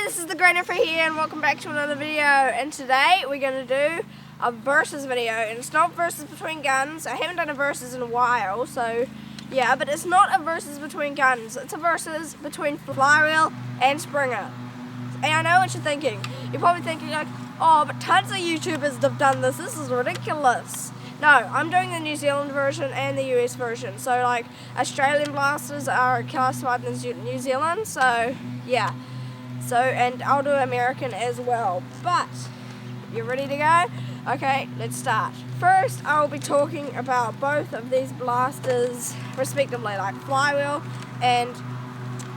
this is the nerfer here and welcome back to another video, and today we're going to do a versus video, and it's not versus between guns. I haven't done a versus in a while, so yeah, but it's not a versus between guns, it's a versus between flywheel and Springer. And I know what you're thinking. You're probably thinking like, oh, but tons of YouTubers have done this is ridiculous. No, I'm doing the New Zealand version and the US version. So like Australian blasters are classified in New Zealand, so yeah. So, and I'll do American as well. But, you ready to go? Okay, let's start. First, I will be talking about both of these blasters respectively, like flywheel and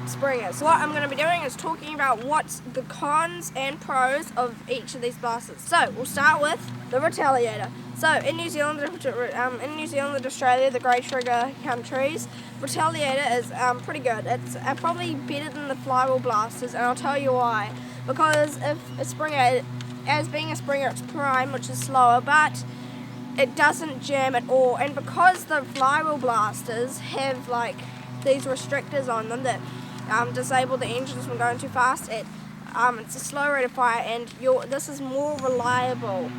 Springer. So what I'm going to be doing is talking about what's the cons and pros of each of these blasters. So we'll start with the Retaliator. So in New Zealand and Australia, the grey trigger countries, Retaliator is pretty good. It's probably better than the flywheel blasters, and I'll tell you why. Because if a Springer, as being a Springer, it's prime, which is slower, but it doesn't jam at all. And because the flywheel blasters have like these restrictors on them that disable the engines from going too fast, it's a slow rate of fire, and this is more reliable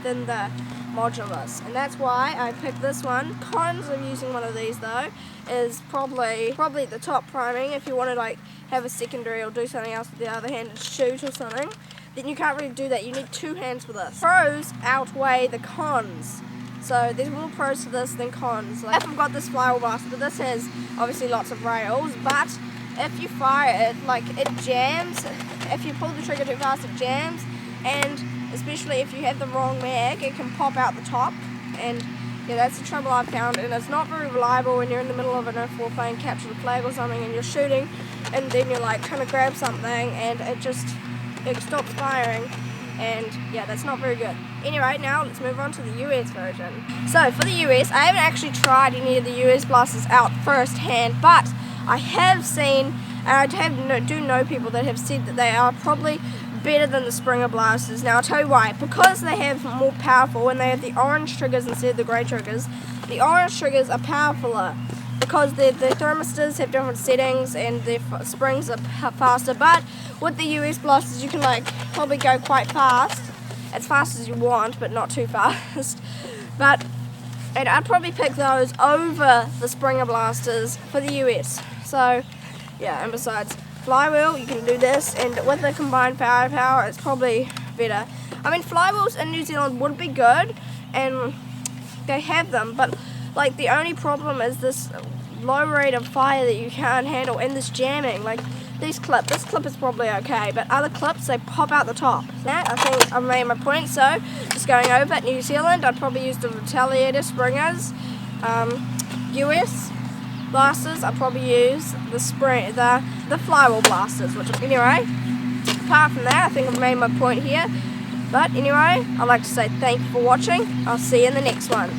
than the modulus, and that's why I picked this one. Cons of using one of these though is probably the top priming. If you want to like have a secondary or do something else with the other hand and shoot or something, then you can't really do that. You need two hands for this. Pros outweigh the cons. So there's more pros to this than cons. Like if I've got this flywheel blaster, but this has obviously lots of rails, but if you fire it, like it jams. If you pull the trigger too fast, it jams, and especially if you have the wrong mag, it can pop out the top, and yeah, that's the trouble I've found. And it's not very reliable when you're in the middle of a nerf war playing capture the flag or something, and you're shooting, and then you're like trying to grab something, and it stops firing, and yeah, that's not very good. Anyway, now let's move on to the US version. So for the US, I haven't actually tried any of the US blasters out first hand, but I have seen, and I do know people that have said that they are probably better than the Springer blasters. Now I'll tell you why. Because they have more powerful, and they have the orange triggers instead of the grey triggers. The orange triggers are powerfuler because the thermistors have different settings and the springs are faster. But with the US blasters, you can like probably go quite fast, as fast as you want, but not too fast. And I'd probably pick those over the Springer blasters for the US. So yeah, and besides, flywheel, you can do this, and with the combined firepower, it's probably better. I mean, flywheels in New Zealand would be good, and they have them, but like the only problem is this low rate of fire that you can't handle, and this jamming. Like this clip is probably okay, but other clips, they pop out the top. Now, I think I've made my point, so just going over it, New Zealand, I'd probably use the Retaliator Springers. US blasters, I'd probably use the flywheel blasters, which anyway, apart from that, I think I've made my point here. But anyway, I'd like to say thank you for watching. I'll see you in the next one.